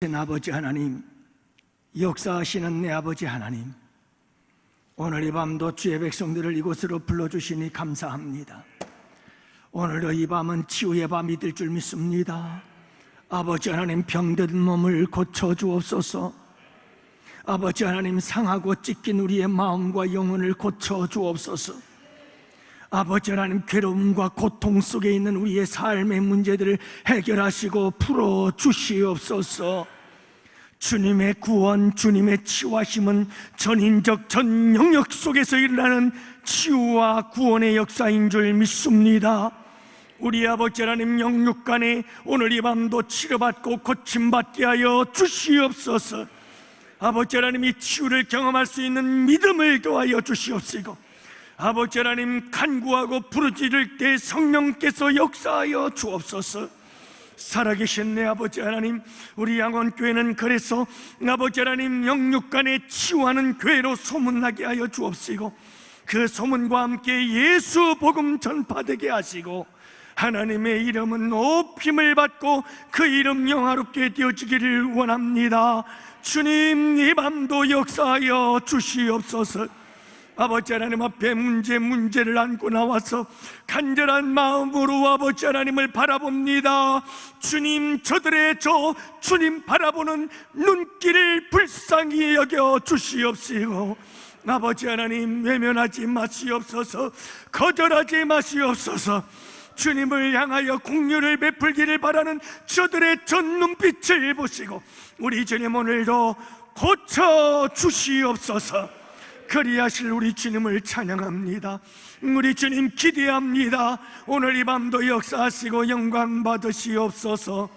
아버지 하나님, 역사하시는 내 아버지 하나님, 오늘 이 밤도 주의 백성들을 이곳으로 불러주시니 감사합니다. 오늘도 이 밤은 치유의 밤이 될 줄 믿습니다. 아버지 하나님, 병든 몸을 고쳐주옵소서. 아버지 하나님, 상하고 찢긴 우리의 마음과 영혼을 고쳐주옵소서. 아버지 하나님, 괴로움과 고통 속에 있는 우리의 삶의 문제들을 해결하시고 풀어주시옵소서. 주님의 구원, 주님의 치유하심은 전인적 전 영역 속에서 일어나는 치유와 구원의 역사인 줄 믿습니다. 우리 아버지 하나님, 영육간에 오늘 이 밤도 치료받고 고침받게 하여 주시옵소서. 아버지 하나님, 이 치유를 경험할 수 있는 믿음을 더하여 주시옵시고, 아버지 하나님, 간구하고 부르짖을 때 성령께서 역사하여 주옵소서. 살아계신 내 아버지 하나님, 우리 양원교회는 그래서 아버지 하나님, 영육간에 치유하는 교회로 소문나게 하여 주옵시고, 그 소문과 함께 예수 복음 전파되게 하시고, 하나님의 이름은 높임을 받고 그 이름 영화롭게 되어지기를 원합니다. 주님, 이 밤도 역사하여 주시옵소서. 아버지 하나님 앞에 문제를 안고 나와서 간절한 마음으로 아버지 하나님을 바라봅니다. 주님, 저들의 주님 바라보는 눈길을 불쌍히 여겨 주시옵시고, 아버지 하나님, 외면하지 마시옵소서. 거절하지 마시옵소서. 주님을 향하여 긍휼을 베풀기를 바라는 저들의 전 눈빛을 보시고 우리 주님 오늘도 고쳐 주시옵소서. 그리하실 우리 주님을 찬양합니다. 우리 주님 기대합니다. 오늘 이 밤도 역사하시고 영광 받으시옵소서.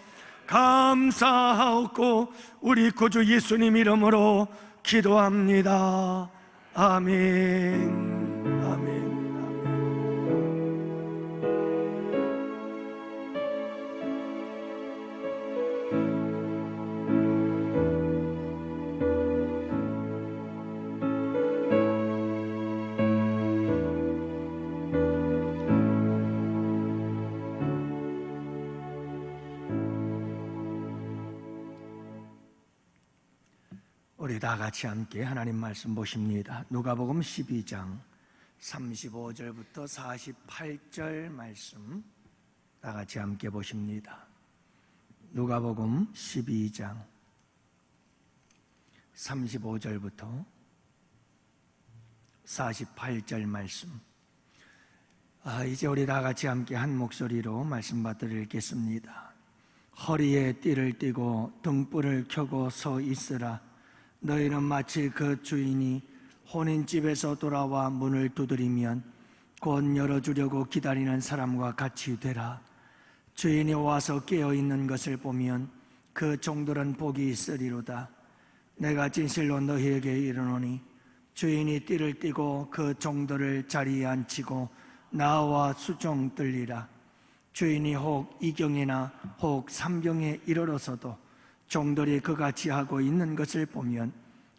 감사하옵고 우리 구주 예수님 이름으로 기도합니다. 아멘. 아멘. 우리 다 같이 함께 하나님 말씀 보십니다. 누가복음 12장 35절부터 48절 말씀 다 같이 함께 보십니다. 누가복음 12장 35절부터 48절 말씀. 이제 우리 다 같이 함께 한 목소리로 말씀 받들어 읽겠습니다. 허리에 띠를 띠고 등불을 켜고 서 있으라. 너희는 마치 그 주인이 혼인집에서 돌아와 문을 두드리면 곧 열어주려고 기다리는 사람과 같이 되라. 주인이 와서 깨어있는 것을 보면 그 종들은 복이 있으리로다. 내가 진실로 너희에게 이르노니 주인이 띠를 띠고 그 종들을 자리에 앉히고 나와 수종 들리라. 주인이 혹 이경이나 혹 삼경에 이르러서도 종들이 그같이 하고 있는 것을 보면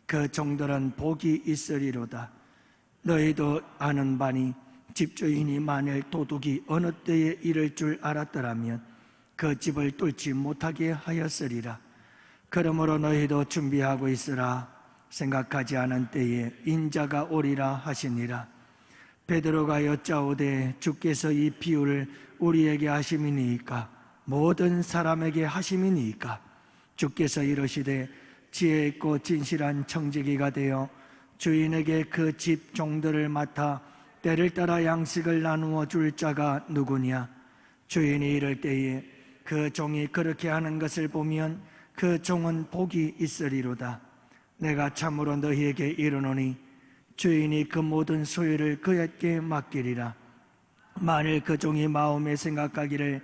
그 종들은 복이 있으리로다. 너희도 아는 바니 집주인이 만일 도둑이 어느 때에 이를 줄 알았더라면 그 집을 뚫지 못하게 하였으리라. 그러므로 너희도 준비하고 있으라. 생각하지 않은 때에 인자가 오리라 하시니라. 베드로가 여짜오되 주께서 이 비유를 우리에게 하심이니이까 모든 사람에게 하심이니이까? 주께서 이르시되 지혜 있고 진실한 청지기가 되어 주인에게 그 집 종들을 맡아 때를 따라 양식을 나누어 줄 자가 누구냐? 주인이 이를 때에 그 종이 그렇게 하는 것을 보면 그 종은 복이 있으리로다. 내가 참으로 너희에게 이르노니 주인이 그 모든 소유를 그에게 맡기리라. 만일 그 종이 마음에 생각하기를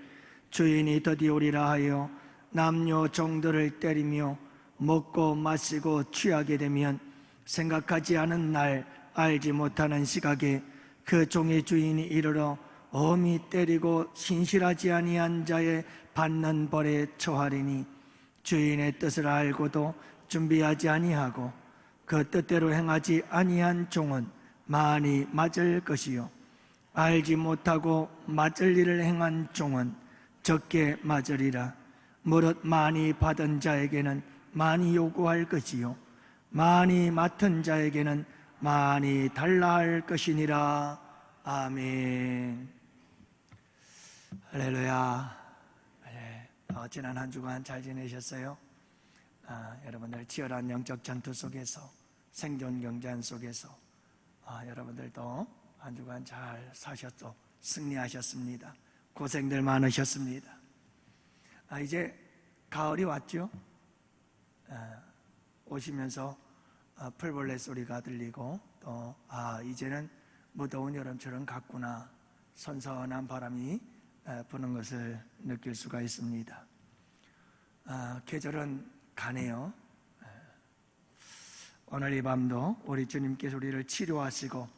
주인이 더디오리라 하여 남녀 종들을 때리며 먹고 마시고 취하게 되면 생각하지 않은 날 알지 못하는 시각에 그 종의 주인이 이르러 엄히 때리고 신실하지 아니한 자의 받는 벌에 처하리니 주인의 뜻을 알고도 준비하지 아니하고 그 뜻대로 행하지 아니한 종은 많이 맞을 것이요 알지 못하고 맞을 일을 행한 종은 적게 맞으리라. 무릇 많이 받은 자에게는 많이 요구할 것이요 많이 맡은 자에게는 많이 달라 할 것이니라. 아멘. 할렐루야. 네, 지난 한 주간 잘 지내셨어요? 여러분들 치열한 영적 전투 속에서, 생존 경쟁 속에서 여러분들도 한 주간 잘 사셨죠? 승리하셨습니다. 고생들 많으셨습니다. 이제 가을이 왔죠? 오시면서 풀벌레 소리가 들리고 또 이제는 무더운 여름처럼 갔구나, 선선한 바람이 부는 것을 느낄 수가 있습니다. 계절은 가네요. 오늘 이 밤도 우리 주님께서 우리를 치료하시고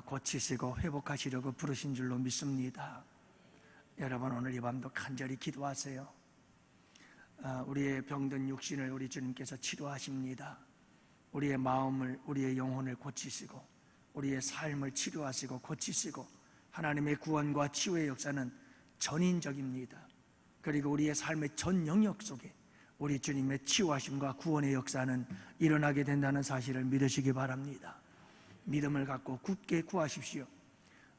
고치시고 회복하시려고 부르신 줄로 믿습니다. 여러분 오늘 이 밤도 간절히 기도하세요. 우리의 병든 육신을 우리 주님께서 치료하십니다. 우리의 마음을, 우리의 영혼을 고치시고 우리의 삶을 치료하시고 고치시고, 하나님의 구원과 치유의 역사는 전인적입니다. 그리고 우리의 삶의 전 영역 속에 우리 주님의 치유하심과 구원의 역사는 일어나게 된다는 사실을 믿으시기 바랍니다. 믿음을 갖고 굳게 구하십시오.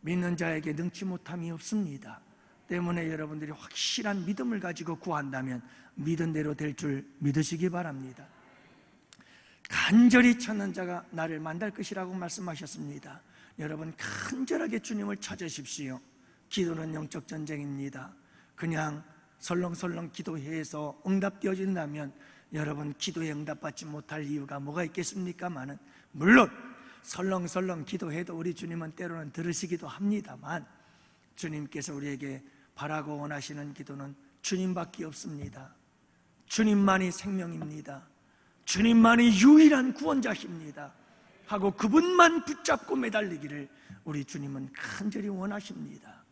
믿는 자에게 능치 못함이 없습니다. 때문에 여러분들이 확실한 믿음을 가지고 구한다면 믿은 대로 될 줄 믿으시기 바랍니다. 간절히 찾는 자가 나를 만날 것이라고 말씀하셨습니다. 여러분 간절하게 주님을 찾으십시오. 기도는 영적 전쟁입니다. 그냥 설렁설렁 기도해서 응답되어진다면 여러분 기도에 응답받지 못할 이유가 뭐가 있겠습니까마는, 물론 설렁설렁 기도해도 우리 주님은 때로는 들으시기도 합니다만, 주님께서 우리에게 바라고 원하시는 기도는 주님밖에 없습니다. 주님만이 생명입니다. 주님만이 유일한 구원자십니다 하고 그분만 붙잡고 매달리기를 우리 주님은 간절히 원하십니다.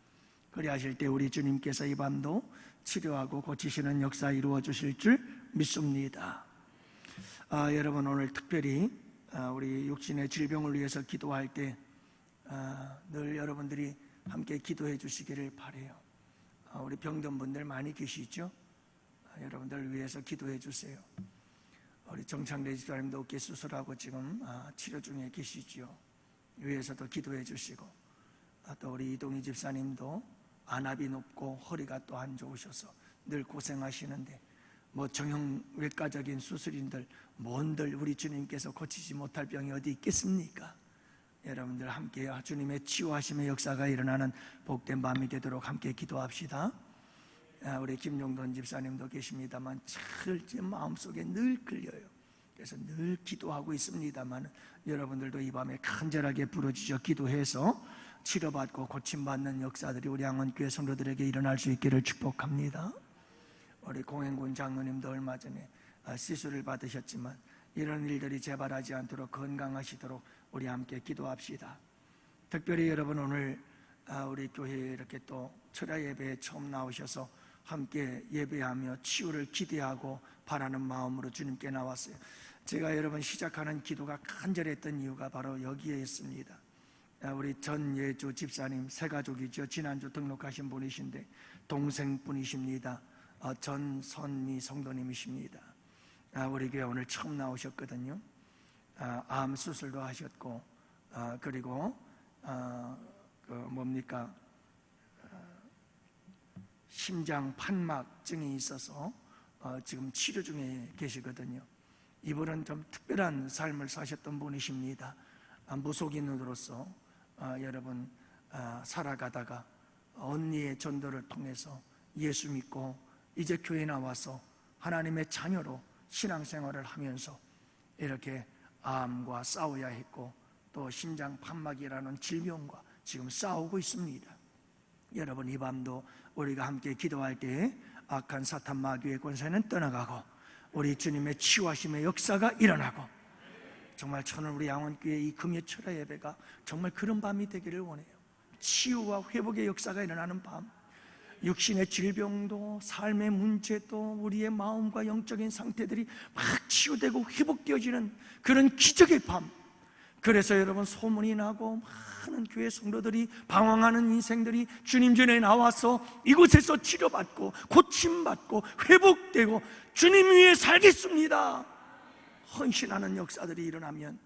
그리하실 때 우리 주님께서 이 밤도 치료하고 고치시는 역사 이루어 주실 줄 믿습니다. 여러분 오늘 특별히 우리 육신의 질병을 위해서 기도할 때 늘 여러분들이 함께 기도해 주시기를 바라요. 우리 병든 분들 많이 계시죠? 여러분들 위해서 기도해 주세요. 우리 정창래 집사님도 어깨 수술하고 지금 치료 중에 계시죠? 위에서도 기도해 주시고, 또 우리 이동희 집사님도 안압이 높고 허리가 또 안 좋으셔서 늘 고생하시는데, 정형외과적인 수술인들 뭔들 우리 주님께서 고치지 못할 병이 어디 있겠습니까? 여러분들 함께 주님의 치유하심의 역사가 일어나는 복된 밤이 되도록 함께 기도합시다. 우리 김용돈 집사님도 계십니다만 제 마음속에 늘 끌려요. 그래서 늘 기도하고 있습니다만 여러분들도 이 밤에 간절하게 부르짖어 기도해서 치료받고 고침받는 역사들이 우리 양원교회 성도들에게 일어날 수 있기를 축복합니다. 우리 공행군 장로님도 얼마 전에 시술을 받으셨지만 이런 일들이 재발하지 않도록 건강하시도록 우리 함께 기도합시다. 특별히 여러분 오늘 우리 교회에 이렇게 또 철야 예배에 처음 나오셔서 함께 예배하며 치유를 기대하고 바라는 마음으로 주님께 나왔어요. 제가 여러분 시작하는 기도가 간절했던 이유가 바로 여기에 있습니다. 우리 전예주 집사님 새 가족이죠. 지난주 등록하신 분이신데 동생분이십니다. 전선미 성도님이십니다. 우리 교회 오늘 처음 나오셨거든요. 암 수술도 하셨고 그리고 심장 판막증이 있어서 지금 치료 중에 계시거든요. 이분은 좀 특별한 삶을 사셨던 분이십니다. 무속인으로서 여러분 살아가다가 언니의 전도를 통해서 예수 믿고 이제 교회 나와서 하나님의 자녀로 신앙생활을 하면서 이렇게 암과 싸워야 했고 또 심장 판막이라는 질병과 지금 싸우고 있습니다. 여러분 이 밤도 우리가 함께 기도할 때 악한 사탄 마귀의 권세는 떠나가고 우리 주님의 치유하심의 역사가 일어나고, 정말 저는 우리 양원교회 이 금요 철야 예배가 정말 그런 밤이 되기를 원해요. 치유와 회복의 역사가 일어나는 밤, 육신의 질병도 삶의 문제도 우리의 마음과 영적인 상태들이 막 치유되고 회복되어지는 그런 기적의 밤, 그래서 여러분 소문이 나고 많은 교회 성도들이, 방황하는 인생들이 주님 전에 나와서 이곳에서 치료받고 고침받고 회복되고 주님 위에 살겠습니다 헌신하는 역사들이 일어나면,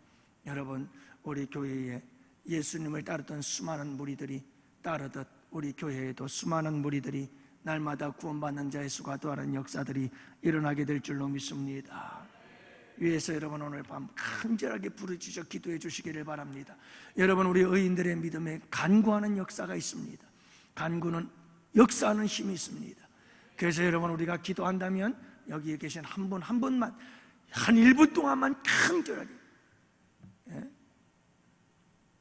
여러분 우리 교회에 예수님을 따르던 수많은 무리들이 따르듯 우리 교회에도 수많은 무리들이 날마다 구원받는 자의 수가 더하는 역사들이 일어나게 될 줄로 믿습니다. 위에서 여러분 오늘 밤 간절하게 부르짖어 기도해 주시기를 바랍니다. 여러분 우리 의인들의 믿음에 간구하는 역사가 있습니다. 간구는 역사하는 힘이 있습니다. 그래서 여러분 우리가 기도한다면 여기에 계신 한 분 한 분만 한 1분 동안만 간절하게,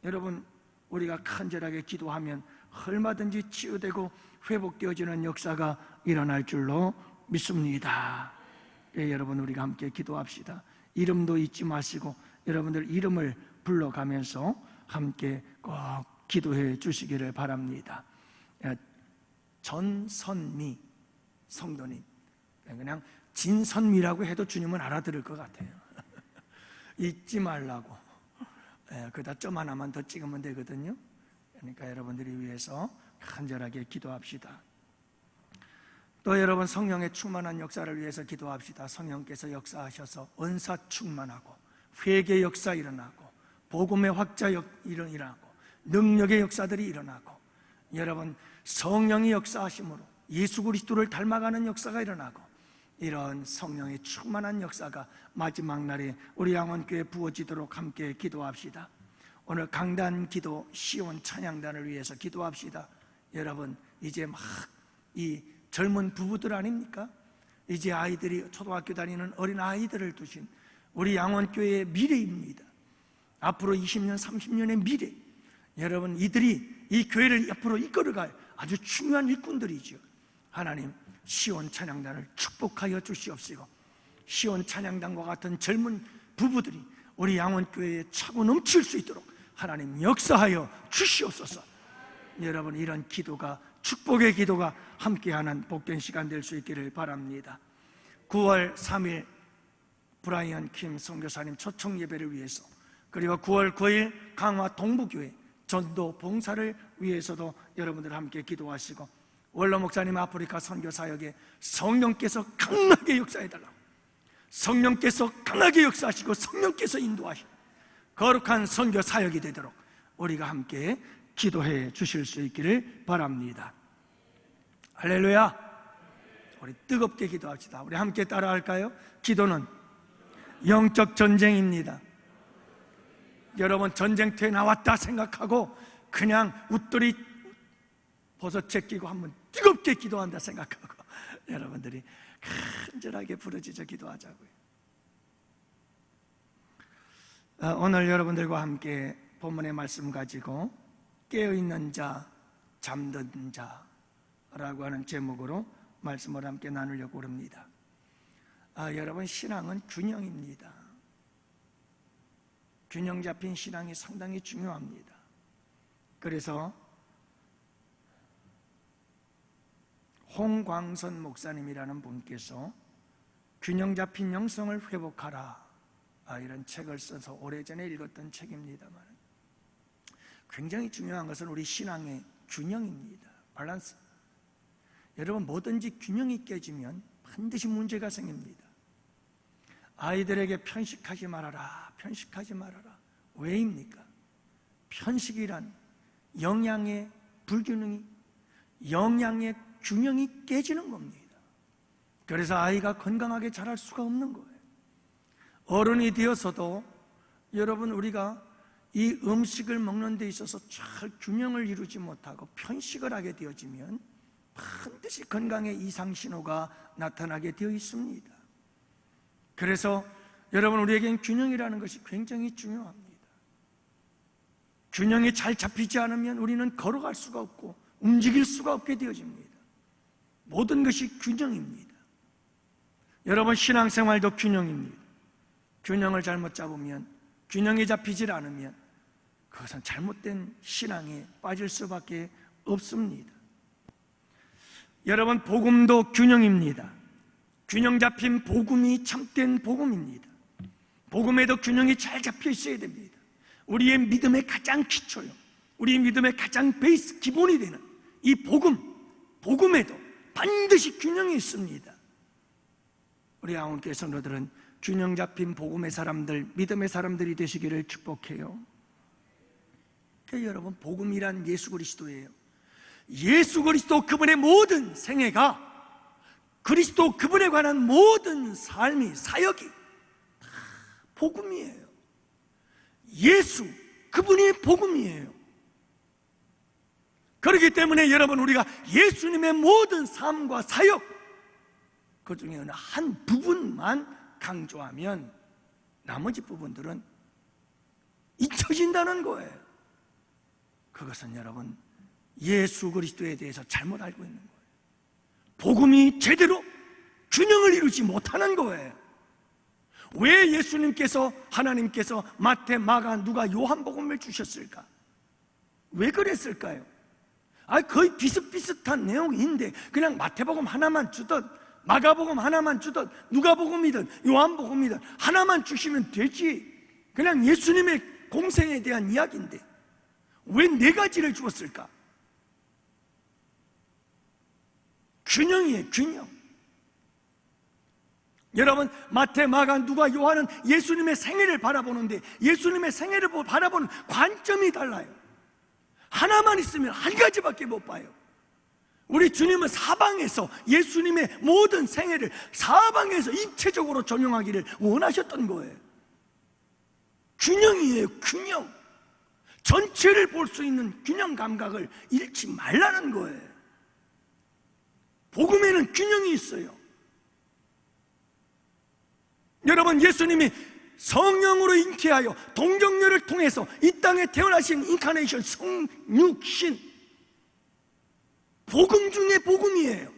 여러분 우리가 간절하게 기도하면 얼마든지 치유되고 회복되어지는 역사가 일어날 줄로 믿습니다. 여러분 우리가 함께 기도합시다. 이름도 잊지 마시고 여러분들 이름을 불러가면서 함께 꼭 기도해 주시기를 바랍니다. 전선미 성도님, 그냥 진선미라고 해도 주님은 알아들을 것 같아요. 잊지 말라고. 그다 점 하나만 더 찍으면 되거든요. 그러니까 여러분들이 위해서 간절하게 기도합시다. 또 여러분 성령의 충만한 역사를 위해서 기도합시다. 성령께서 역사하셔서 은사 충만하고 회개 역사 일어나고 복음의 확자 일어나고 능력의 역사들이 일어나고, 여러분 성령이 역사하심으로 예수 그리스도를 닮아가는 역사가 일어나고, 이런 성령의 충만한 역사가 마지막 날에 우리 양원교회에 부어지도록 함께 기도합시다. 오늘 강단 기도 시온 찬양단을 위해서 기도합시다. 여러분 이제 막 이 젊은 부부들 아닙니까? 이제 아이들이 초등학교 다니는 어린 아이들을 두신 우리 양원교회의 미래입니다. 앞으로 20년 30년의 미래, 여러분 이들이 이 교회를 앞으로 이끌어갈 아주 중요한 일꾼들이죠. 하나님 시온 찬양단을 축복하여 주시옵시고, 시온 찬양단과 같은 젊은 부부들이 우리 양원교회에 차고 넘칠 수 있도록 하나님 역사하여 주시옵소서. 여러분 이런 기도가, 축복의 기도가 함께하는 복된 시간 될 수 있기를 바랍니다. 9월 3일 브라이언 킴 선교사님 초청 예배를 위해서, 그리고 9월 9일 강화 동부교회 전도 봉사를 위해서도 여러분들 함께 기도하시고, 원로 목사님 아프리카 선교 사역에 성령께서 강하게 역사해달라고, 성령께서 강하게 역사하시고 성령께서 인도하시고 거룩한 선교 사역이 되도록 우리가 함께 기도해 주실 수 있기를 바랍니다. 할렐루야. 우리 뜨겁게 기도합시다. 우리 함께 따라할까요? 기도는 영적 전쟁입니다. 여러분 전쟁터에 나왔다 생각하고 그냥 웃돌이 버섯채 끼고 한번 뜨겁게 기도한다 생각하고 여러분들이 간절하게 부르짖어 기도하자고요. 오늘 여러분들과 함께 본문의 말씀 가지고 깨어있는 자, 잠든 자라고 하는 제목으로 말씀을 함께 나누려고 합니다. 여러분 신앙은 균형입니다. 균형 잡힌 신앙이 상당히 중요합니다. 그래서 홍광선 목사님이라는 분께서 균형 잡힌 영성을 회복하라, 이런 책을 써서 오래전에 읽었던 책입니다만, 굉장히 중요한 것은 우리 신앙의 균형입니다. 밸런스. 여러분 뭐든지 균형이 깨지면 반드시 문제가 생깁니다. 아이들에게 편식하지 말아라, 편식하지 말아라. 왜입니까? 편식이란 영양의 불균형이, 영양의 균형이 깨지는 겁니다. 그래서 아이가 건강하게 자랄 수가 없는 거예요. 어른이 되어서도 여러분 우리가 이 음식을 먹는 데 있어서 잘 균형을 이루지 못하고 편식을 하게 되어지면 반드시 건강에 이상 신호가 나타나게 되어 있습니다. 그래서 여러분 우리에겐 균형이라는 것이 굉장히 중요합니다. 균형이 잘 잡히지 않으면 우리는 걸어갈 수가 없고 움직일 수가 없게 되어집니다. 모든 것이 균형입니다. 여러분 신앙생활도 균형입니다. 균형을 잘못 잡으면, 균형이 잡히질 않으면 그것은 잘못된 신앙에 빠질 수밖에 없습니다. 여러분 복음도 균형입니다. 균형 잡힌 복음이 참된 복음입니다. 복음에도 균형이 잘 잡혀 있어야 됩니다. 우리의 믿음의 가장 기초요, 우리의 믿음의 가장 베이스, 기본이 되는 이 복음에도 반드시 균형이 있습니다. 우리 양원교회 성도들은 균형 잡힌 복음의 사람들, 믿음의 사람들이 되시기를 축복해요. 여러분, 복음이란 예수 그리스도예요. 예수 그리스도 그분의 모든 생애가, 그리스도 그분에 관한 모든 삶이, 사역이 다 복음이에요. 예수 그분이 복음이에요. 그렇기 때문에 여러분, 우리가 예수님의 모든 삶과 사역, 그 중에 어느 한 부분만 강조하면 나머지 부분들은 잊혀진다는 거예요. 그것은 여러분, 예수 그리스도에 대해서 잘못 알고 있는 거예요. 복음이 제대로 균형을 이루지 못하는 거예요. 왜 예수님께서, 하나님께서 마태, 마가, 누가, 요한복음을 주셨을까? 왜 그랬을까요? 거의 비슷비슷한 내용인데 그냥 마태복음 하나만 주든, 마가복음 하나만 주든, 누가복음이든 요한복음이든 하나만 주시면 되지. 그냥 예수님의 공생에 대한 이야기인데 왜 네 가지를 주었을까? 균형이에요, 균형. 여러분, 마태, 마가, 누가, 요한은 예수님의 생애를 바라보는데 예수님의 생애를 바라보는 관점이 달라요. 하나만 있으면 한 가지밖에 못 봐요. 우리 주님은 사방에서 예수님의 모든 생애를 사방에서 입체적으로 전용하기를 원하셨던 거예요. 균형이에요, 균형. 전체를 볼 수 있는 균형 감각을 잃지 말라는 거예요. 복음에는 균형이 있어요. 여러분, 예수님이 성령으로 잉태하여 동정녀를 통해서 이 땅에 태어나신 인카네이션, 성육신, 복음 중에 복음이에요.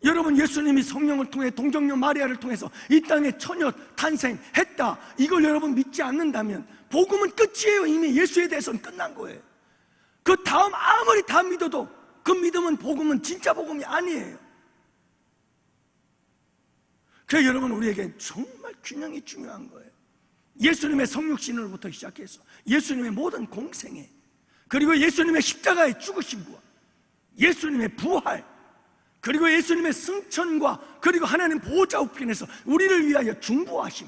여러분, 예수님이 성령을 통해 동정녀 마리아를 통해서 이 땅에 처녀 탄생했다, 이걸 여러분 믿지 않는다면 복음은 끝이에요. 이미 예수에 대해서는 끝난 거예요. 그 다음 아무리 다 믿어도 그 믿음은, 복음은 진짜 복음이 아니에요. 그래서 여러분, 우리에겐 정말 균형이 중요한 거예요. 예수님의 성육신으로부터 시작해서 예수님의 모든 공생애, 그리고 예수님의 십자가의 죽으심과 예수님의 부활, 그리고 예수님의 승천과 그리고 하나님 보호자 우편에서 우리를 위하여 중보하심,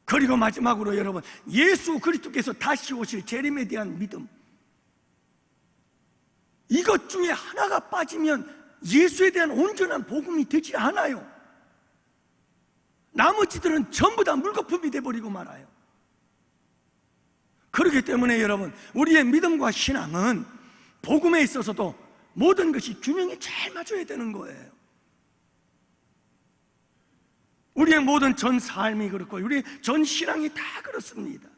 그리고 마지막으로 여러분, 예수 그리스도께서 다시 오실 재림에 대한 믿음, 이것 중에 하나가 빠지면 예수에 대한 온전한 복음이 되지 않아요. 나머지들은 전부 다 물거품이 돼버리고 말아요. 그렇기 때문에 여러분, 우리의 믿음과 신앙은 복음에 있어서도 모든 것이 균형이 잘 맞아야 되는 거예요. 우리의 모든 전 삶이 그렇고 우리의 전 신앙이 다 그렇습니다.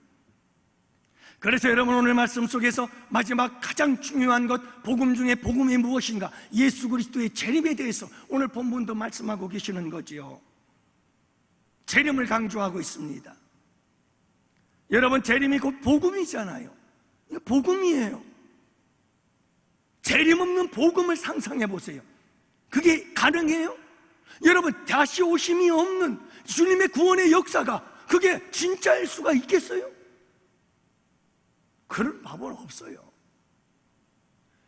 그래서 여러분, 오늘 말씀 속에서 마지막 가장 중요한 것, 복음 중에 복음이 무엇인가? 예수 그리스도의 재림에 대해서 오늘 본문도 말씀하고 계시는 거지요. 재림을 강조하고 있습니다. 여러분, 재림이 곧 복음이잖아요. 이거 복음이에요. 재림 없는 복음을 상상해 보세요. 그게 가능해요? 여러분, 다시 오심이 없는 주님의 구원의 역사가 그게 진짜일 수가 있겠어요? 그런 법은 없어요.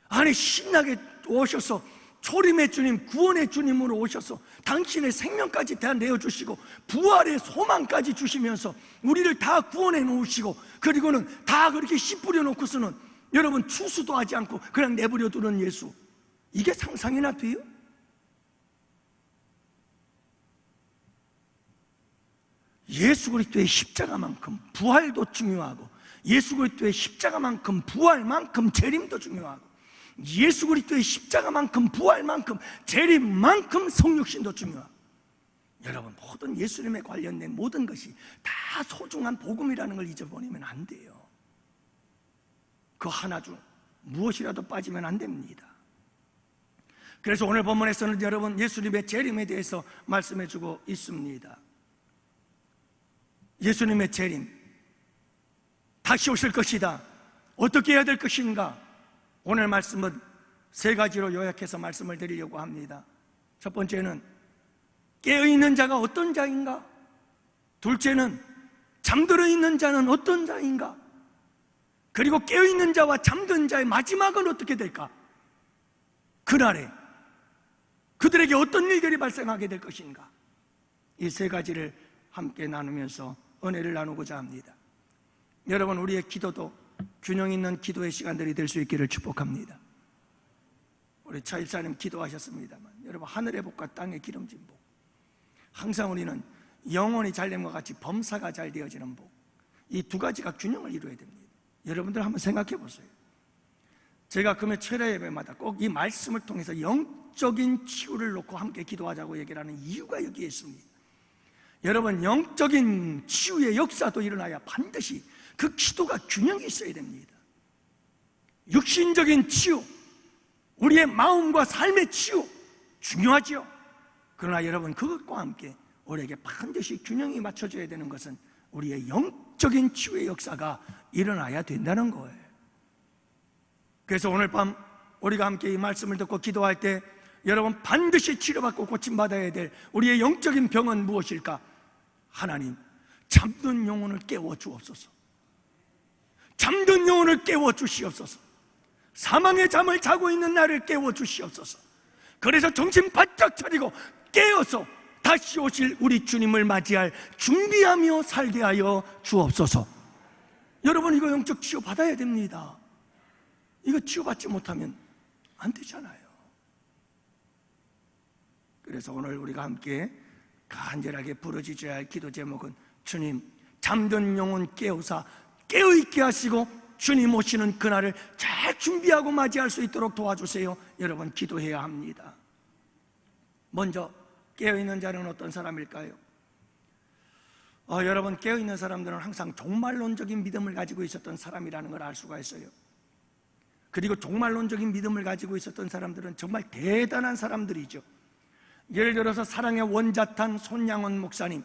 아니, 신나게 오셔서 초림의 주님, 구원의 주님으로 오셔서 당신의 생명까지 다 내어주시고 부활의 소망까지 주시면서 우리를 다 구원해 놓으시고, 그리고는 다 그렇게 씨 뿌려놓고서는 여러분 추수도 하지 않고 그냥 내버려 두는 예수, 이게 상상이나 돼요? 예수 그리스도의 십자가만큼 부활도 중요하고, 예수 그리스도의 십자가만큼 부활만큼 재림도 중요하고, 예수 그리스도의 십자가만큼 부활만큼 재림만큼 성육신도 중요하고, 여러분, 모든 예수님에 관련된 모든 것이 다 소중한 복음이라는 걸 잊어버리면 안 돼요. 그 하나 중 무엇이라도 빠지면 안 됩니다. 그래서 오늘 본문에서는 여러분, 예수님의 재림에 대해서 말씀해주고 있습니다. 예수님의 재림, 다시 오실 것이다. 어떻게 해야 될 것인가? 오늘 말씀은 세 가지로 요약해서 말씀을 드리려고 합니다. 첫 번째는 깨어있는 자가 어떤 자인가? 둘째는 잠들어 있는 자는 어떤 자인가? 그리고 깨어있는 자와 잠든 자의 마지막은 어떻게 될까? 그날에 그들에게 어떤 일들이 발생하게 될 것인가? 이 세 가지를 함께 나누면서 은혜를 나누고자 합니다. 여러분, 우리의 기도도 균형 있는 기도의 시간들이 될 수 있기를 축복합니다. 우리 차일사님 기도하셨습니다만, 여러분, 하늘의 복과 땅의 기름진 복, 항상 우리는 영혼이 잘됨과 같이 범사가 잘 되어지는 복, 이 두 가지가 균형을 이루어야 됩니다. 여러분들 한번 생각해 보세요. 제가 금요 철야 예배마다 꼭 이 말씀을 통해서 영적인 치유를 놓고 함께 기도하자고 얘기를 하는 이유가 여기에 있습니다. 여러분, 영적인 치유의 역사도 일어나야 반드시 그 기도가 균형이 있어야 됩니다. 육신적인 치유, 우리의 마음과 삶의 치유 중요하죠. 그러나 여러분, 그것과 함께 우리에게 반드시 균형이 맞춰져야 되는 것은 우리의 영적인 치유의 역사가 일어나야 된다는 거예요. 그래서 오늘 밤 우리가 함께 이 말씀을 듣고 기도할 때 여러분, 반드시 치료받고 고침받아야 될 우리의 영적인 병은 무엇일까? 하나님, 잠든 영혼을 깨워 주옵소서. 잠든 영혼을 깨워 주시옵소서. 사망의 잠을 자고 있는 나를 깨워 주시옵소서. 그래서 정신 바짝 차리고 깨어서 다시 오실 우리 주님을 맞이할 준비하며 살게 하여 주옵소서. 여러분, 이거 영적 치유 받아야 됩니다. 이거 치유받지 못하면 안 되잖아요. 그래서 오늘 우리가 함께 간절하게 부르짖어야 할 기도 제목은, 주님, 잠든 영혼 깨우사 깨어있게 하시고 주님 오시는 그날을 잘 준비하고 맞이할 수 있도록 도와주세요. 여러분, 기도해야 합니다. 먼저 깨어있는 자는 어떤 사람일까요? 여러분, 깨어있는 사람들은 항상 종말론적인 믿음을 가지고 있었던 사람이라는 걸 알 수가 있어요. 그리고 종말론적인 믿음을 가지고 있었던 사람들은 정말 대단한 사람들이죠. 예를 들어서 사랑의 원자탄 손양원 목사님,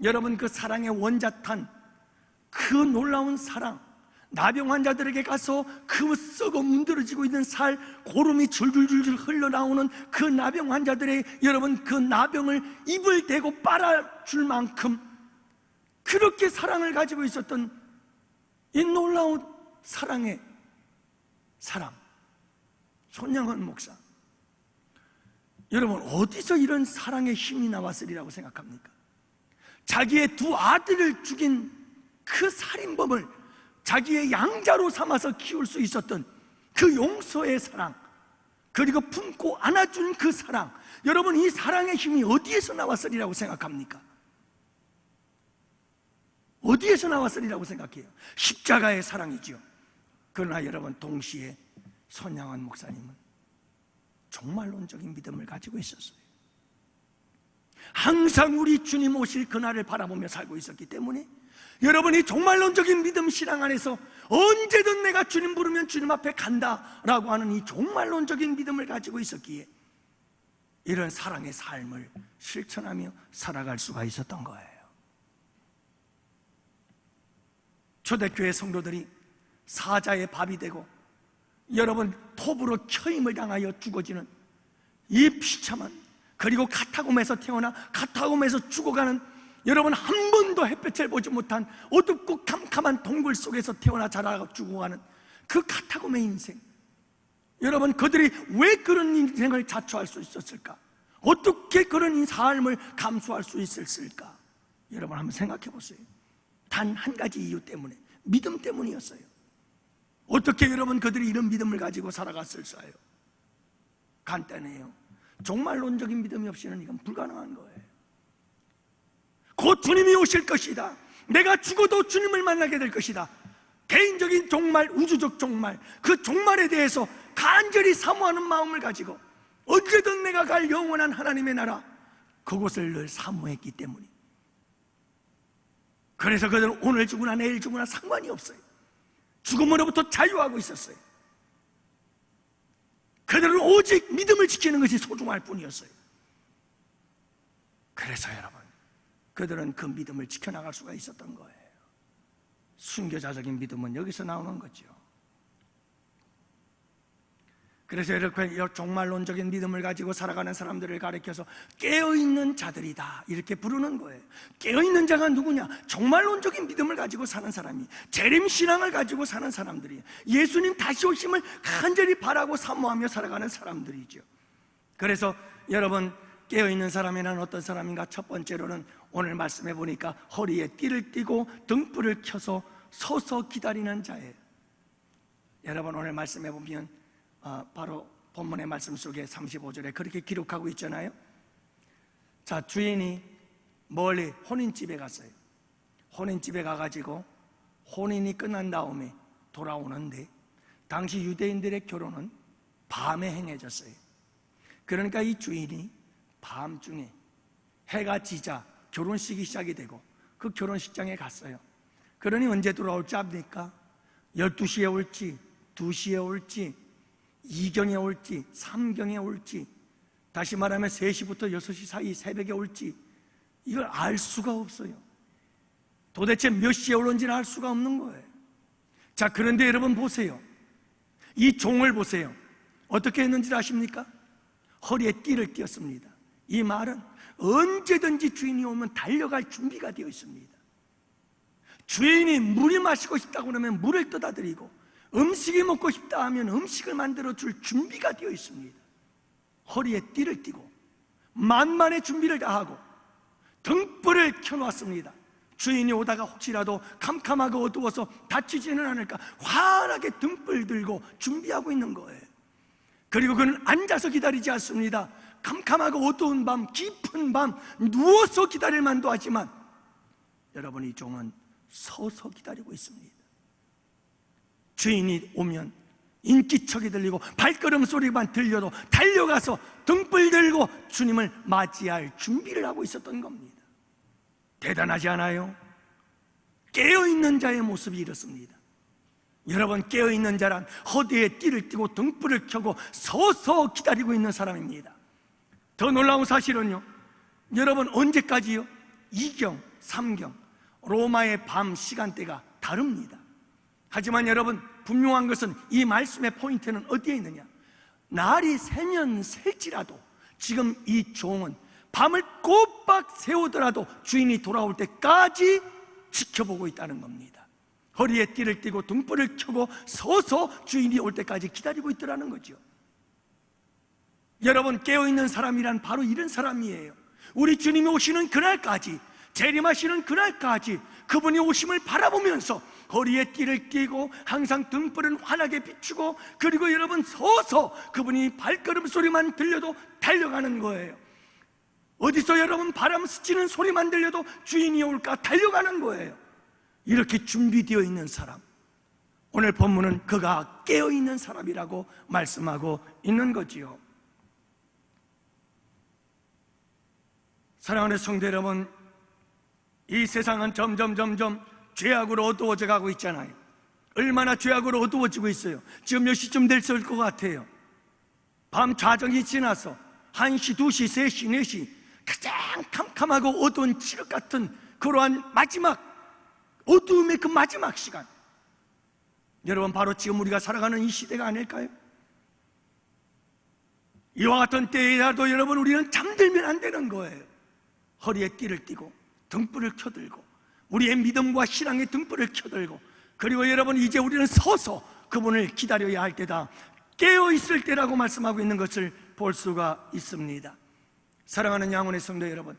여러분, 그 사랑의 원자탄, 그 놀라운 사랑, 나병 환자들에게 가서 그 썩어 문드러지고 있는 살, 고름이 줄줄줄줄 흘러나오는 그 나병 환자들의, 여러분, 그 나병을 입을 대고 빨아줄 만큼 그렇게 사랑을 가지고 있었던 이 놀라운 사랑의 사람 손양원 목사, 여러분, 어디서 이런 사랑의 힘이 나왔으리라고 생각합니까? 자기의 두 아들을 죽인 그 살인범을 자기의 양자로 삼아서 키울 수 있었던 그 용서의 사랑, 그리고 품고 안아준 그 사랑, 여러분, 이 사랑의 힘이 어디에서 나왔으리라고 생각합니까? 어디에서 나왔으리라고 생각해요? 십자가의 사랑이지요. 그러나 여러분, 동시에 손양원 목사님은 종말론적인 믿음을 가지고 있었어요. 항상 우리 주님 오실 그날을 바라보며 살고 있었기 때문에 여러분이 종말론적인 믿음 신앙 안에서 언제든 내가 주님 부르면 주님 앞에 간다라고 하는 이 종말론적인 믿음을 가지고 있었기에 이런 사랑의 삶을 실천하며 살아갈 수가 있었던 거예요. 초대교회 성도들이 사자의 밥이 되고 여러분, 톱으로 쳐임을 당하여 죽어지는 이 비참한, 그리고 카타콤에서 태어나 카타콤에서 죽어가는, 여러분, 한 번도 햇볕을 보지 못한 어둡고 캄캄한 동굴 속에서 태어나 자라고 죽어가는 그 카타콤의 인생, 여러분, 그들이 왜 그런 인생을 자초할 수 있었을까? 어떻게 그런 삶을 감수할 수 있었을까? 여러분, 한번 생각해 보세요. 단 한 가지 이유 때문에, 믿음 때문이었어요. 어떻게 여러분 그들이 이런 믿음을 가지고 살아갔을까요? 간단해요. 종말론적인 믿음이 없이는 이건 불가능한 거예요. 곧 주님이 오실 것이다. 내가 죽어도 주님을 만나게 될 것이다. 개인적인 종말, 우주적 종말, 그 종말에 대해서 간절히 사모하는 마음을 가지고 언제든 내가 갈 영원한 하나님의 나라, 그곳을 늘 사모했기 때문에, 그래서 그들은 오늘 죽으나 내일 죽으나 상관이 없어요. 죽음으로부터 자유하고 있었어요. 그들은 오직 믿음을 지키는 것이 소중할 뿐이었어요. 그래서 여러분, 그들은 그 믿음을 지켜나갈 수가 있었던 거예요. 순교자적인 믿음은 여기서 나오는 거죠. 그래서 이렇게 종말론적인 믿음을 가지고 살아가는 사람들을 가리켜서 깨어있는 자들이다 이렇게 부르는 거예요. 깨어있는 자가 누구냐? 종말론적인 믿음을 가지고 사는 사람이, 재림신앙을 가지고 사는 사람들이, 예수님 다시 오심을 간절히 바라고 사모하며 살아가는 사람들이죠. 그래서 여러분, 깨어있는 사람이란 어떤 사람인가? 첫 번째로는 오늘 말씀해 보니까 허리에 띠를 띠고 등불을 켜서 서서 기다리는 자예요. 여러분, 오늘 말씀해 보면 바로 본문의 말씀 속에 35절에 그렇게 기록하고 있잖아요. 자, 주인이 멀리 혼인집에 갔어요. 혼인집에 가가지고 혼인이 끝난 다음에 돌아오는데, 당시 유대인들의 결혼은 밤에 행해졌어요. 그러니까 이 주인이 밤중에 해가 지자 결혼식이 시작이 되고 그 결혼식장에 갔어요. 그러니 언제 돌아올지 압니까? 12시에 올지, 2시에 올지, 2경에 올지, 3경에 올지, 다시 말하면 3시부터 6시 사이 새벽에 올지, 이걸 알 수가 없어요. 도대체 몇 시에 올는지는 알 수가 없는 거예요. 자, 그런데 여러분 보세요. 이 종을 보세요. 어떻게 했는지 아십니까? 허리에 띠를 띄었습니다. 이 말은 언제든지 주인이 오면 달려갈 준비가 되어 있습니다. 주인이 물이 마시고 싶다고 그러면 물을 떠다 드리고, 음식이 먹고 싶다 하면 음식을 만들어 줄 준비가 되어 있습니다. 허리에 띠를 띠고 만만의 준비를 다 하고 등불을 켜놓았습니다. 주인이 오다가 혹시라도 캄캄하고 어두워서 다치지는 않을까 환하게 등불 들고 준비하고 있는 거예요. 그리고 그는 앉아서 기다리지 않습니다. 캄캄하고 어두운 밤, 깊은 밤 누워서 기다릴 만도 하지만 여러분, 이 종은 서서 기다리고 있습니다. 주인이 오면 인기척이 들리고 발걸음 소리만 들려도 달려가서 등불 들고 주님을 맞이할 준비를 하고 있었던 겁니다. 대단하지 않아요? 깨어있는 자의 모습이 이렇습니다. 여러분, 깨어있는 자란 허리에 띠를 띠고 등불을 켜고 서서 기다리고 있는 사람입니다. 더 놀라운 사실은요, 여러분, 언제까지요? 2경, 3경 로마의 밤 시간대가 다릅니다. 하지만 여러분, 분명한 것은 이 말씀의 포인트는 어디에 있느냐? 날이 새면 셀지라도 지금 이 종은 밤을 꼬박 새우더라도 주인이 돌아올 때까지 지켜보고 있다는 겁니다. 허리에 띠를 띠고 등불을 켜고 서서 주인이 올 때까지 기다리고 있더라는 거죠. 여러분, 깨어있는 사람이란 바로 이런 사람이에요. 우리 주님이 오시는 그날까지, 재림하시는 그날까지 그분이 오심을 바라보면서 허리에 띠를 띠고 항상 등불은 환하게 비추고, 그리고 여러분 서서 그분이 발걸음 소리만 들려도 달려가는 거예요. 어디서 여러분 바람 스치는 소리만 들려도 주인이 올까 달려가는 거예요. 이렇게 준비되어 있는 사람, 오늘 본문은 그가 깨어있는 사람이라고 말씀하고 있는 거지요. 사랑하는 성도 여러분, 이 세상은 점점 죄악으로 어두워져 가고 있잖아요. 얼마나 죄악으로 어두워지고 있어요. 지금 몇 시쯤 됐을 것 같아요. 밤 좌정이 지나서 1시, 2시, 3시, 4시 가장 캄캄하고 어두운 칠흑 같은 그러한 마지막 어두움의 그 마지막 시간, 여러분, 바로 지금 우리가 살아가는 이 시대가 아닐까요? 이와 같은 때에라도 여러분, 우리는 잠들면 안 되는 거예요. 허리에 띠를 띠고 등불을 켜들고 우리의 믿음과 신앙의 등불을 켜들고, 그리고 여러분, 이제 우리는 서서 그분을 기다려야 할 때다, 깨어있을 때라고 말씀하고 있는 것을 볼 수가 있습니다. 사랑하는 양혼의 성도 여러분,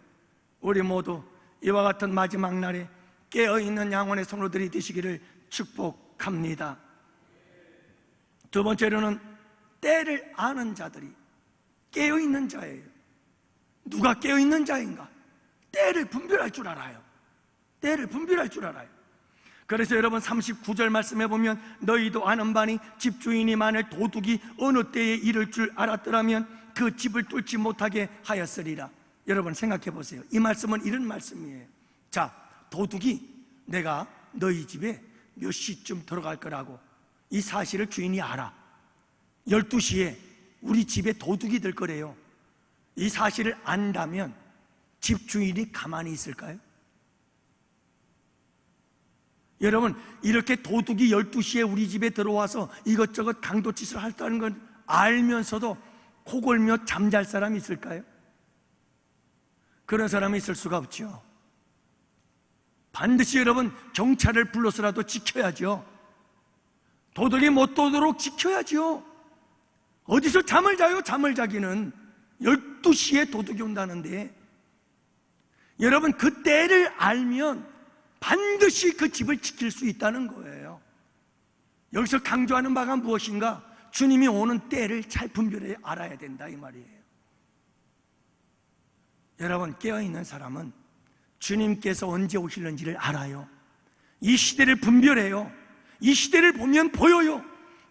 우리 모두 이와 같은 마지막 날에 깨어있는 양혼의 성도들이 되시기를 축복합니다. 두 번째로는 때를 아는 자들이 깨어있는 자예요. 누가 깨어있는 자인가? 때를 분별할 줄 알아요. 때를 분별할 줄 알아요. 그래서 여러분, 39절 말씀해 보면 너희도 아는 바니 집주인이 만일 도둑이 어느 때에 이를 줄 알았더라면 그 집을 뚫지 못하게 하였으리라. 여러분, 생각해 보세요. 이 말씀은 이런 말씀이에요. 자, 도둑이 내가 너희 집에 몇 시쯤 들어갈 거라고 이 사실을 주인이 알아. 12시에 우리 집에 도둑이 들 거래요. 이 사실을 안다면 집주인이 가만히 있을까요? 여러분, 이렇게 도둑이 12시에 우리 집에 들어와서 이것저것 강도짓을 할다는 건 알면서도 코골며 잠잘 사람이 있을까요? 그런 사람이 있을 수가 없죠. 반드시 여러분 경찰을 불러서라도 지켜야죠. 도둑이 못 도도록 지켜야죠. 어디서 잠을 자요? 잠을 자기는 12시에 도둑이 온다는데, 여러분 그 때를 알면 반드시 그 집을 지킬 수 있다는 거예요. 여기서 강조하는 바가 무엇인가? 주님이 오는 때를 잘 분별해 알아야 된다 이 말이에요. 여러분 깨어있는 사람은 주님께서 언제 오실는지를 알아요. 이 시대를 분별해요. 이 시대를 보면 보여요.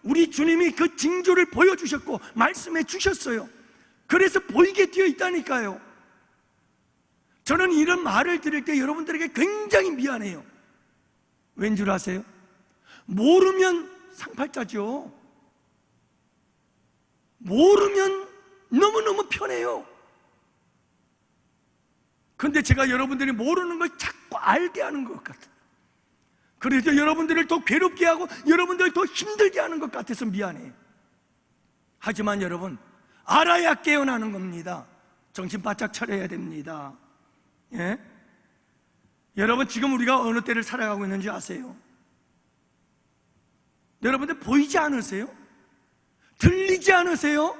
우리 주님이 그 징조를 보여주셨고 말씀해 주셨어요. 그래서 보이게 되어 있다니까요. 저는 이런 말을 들을 때 여러분들에게 굉장히 미안해요. 왠 줄 아세요? 모르면 상팔자죠. 모르면 너무너무 편해요. 근데 제가 여러분들이 모르는 걸 자꾸 알게 하는 것 같아요. 그래서 여러분들을 더 괴롭게 하고 여러분들을 더 힘들게 하는 것 같아서 미안해요. 하지만 여러분 알아야 깨어나는 겁니다. 정신 바짝 차려야 됩니다. 예? 여러분 지금 우리가 어느 때를 살아가고 있는지 아세요? 여러분들 보이지 않으세요? 들리지 않으세요?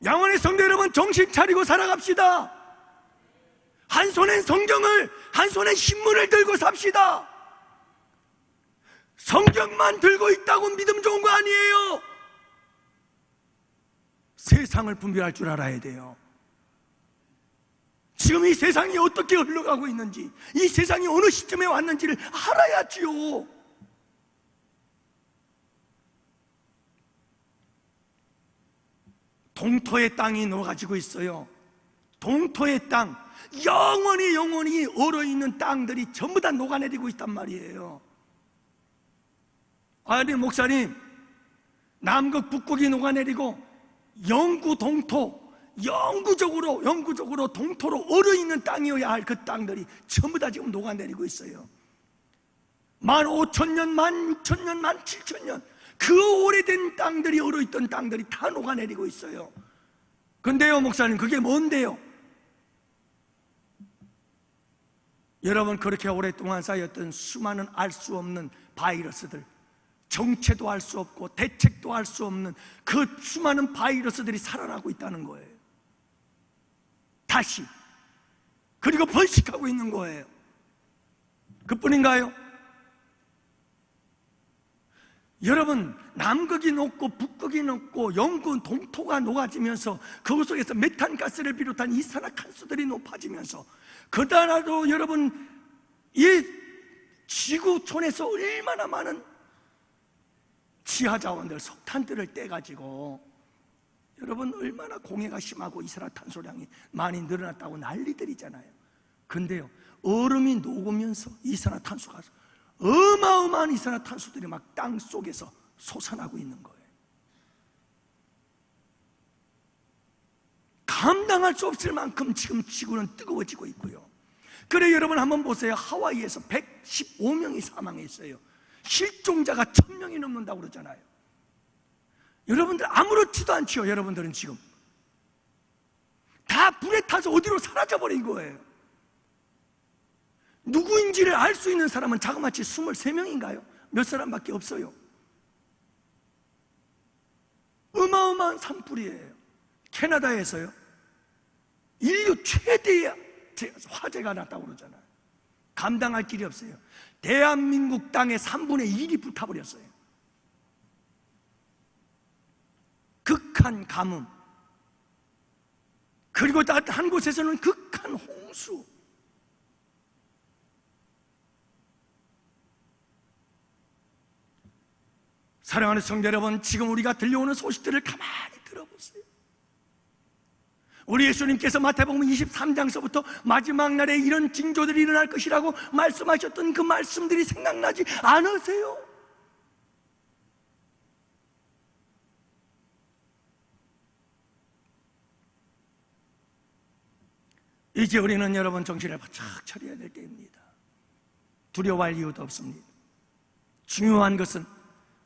양원의 성도 여러분 정신 차리고 살아갑시다. 한 손엔 성경을, 한 손엔 신문을 들고 삽시다. 성경만 들고 있다고 믿음 좋은 거 아니에요. 세상을 분별할 줄 알아야 돼요. 지금 이 세상이 어떻게 흘러가고 있는지, 이 세상이 어느 시점에 왔는지를 알아야지요. 동토의 땅이 녹아지고 있어요. 동토의 땅, 영원히 얼어있는 땅들이 전부 다 녹아내리고 있단 말이에요. 아니 목사님, 남극 북극이 녹아내리고 영구 동토, 영구적으로 동토로 얼어있는 땅이어야 할 그 땅들이 전부 다 지금 녹아내리고 있어요. 15,000년, 16,000년, 17,000년 그 오래된 땅들이 얼어있던 땅들이 다 녹아내리고 있어요. 근데요 목사님, 그게 뭔데요? 여러분 그렇게 오랫동안 쌓였던 수많은 알 수 없는 바이러스들, 정체도 알 수 없고 대책도 알 수 없는 그 수많은 바이러스들이 살아나고 있다는 거예요. 다시. 그리고 번식하고 있는 거예요. 그뿐인가요? 여러분 남극이 녹고 북극이 녹고 영구 동토가 녹아지면서 그 속에서 메탄가스를 비롯한 이산화탄소들이 높아지면서 그다라도 여러분 이 지구촌에서 얼마나 많은 지하자원들, 석탄들을 떼가지고 여러분 얼마나 공해가 심하고 이산화탄소량이 많이 늘어났다고 난리들이잖아요. 근데요 얼음이 녹으면서 이산화탄소가 어마어마한 이산화탄소들이 막 땅 속에서 솟아나고 있는 거예요. 감당할 수 없을 만큼 지금 지구는 뜨거워지고 있고요. 그래 여러분 한번 보세요. 하와이에서 115명이 사망했어요. 실종자가 1000명이 넘는다고 그러잖아요. 여러분들 아무렇지도 않지요. 여러분들은 지금 다 불에 타서 어디로 사라져버린 거예요. 누구인지를 알 수 있는 사람은 자그마치 23명인가요? 몇 사람밖에 없어요. 어마어마한 산불이에요. 캐나다에서요 인류 최대의 화재가 났다고 그러잖아요. 감당할 길이 없어요. 대한민국 땅의 3분의 1이 불타버렸어요. 극한 가뭄, 그리고 한 곳에서는 극한 홍수. 사랑하는 성도 여러분, 지금 우리가 들려오는 소식들을 가만히 들어보세요. 우리 예수님께서 마태복음 23장서부터 마지막 날에 이런 징조들이 일어날 것이라고 말씀하셨던 그 말씀들이 생각나지 않으세요? 이제 우리는 여러분 정신을 바짝 차려야 될 때입니다. 두려워할 이유도 없습니다. 중요한 것은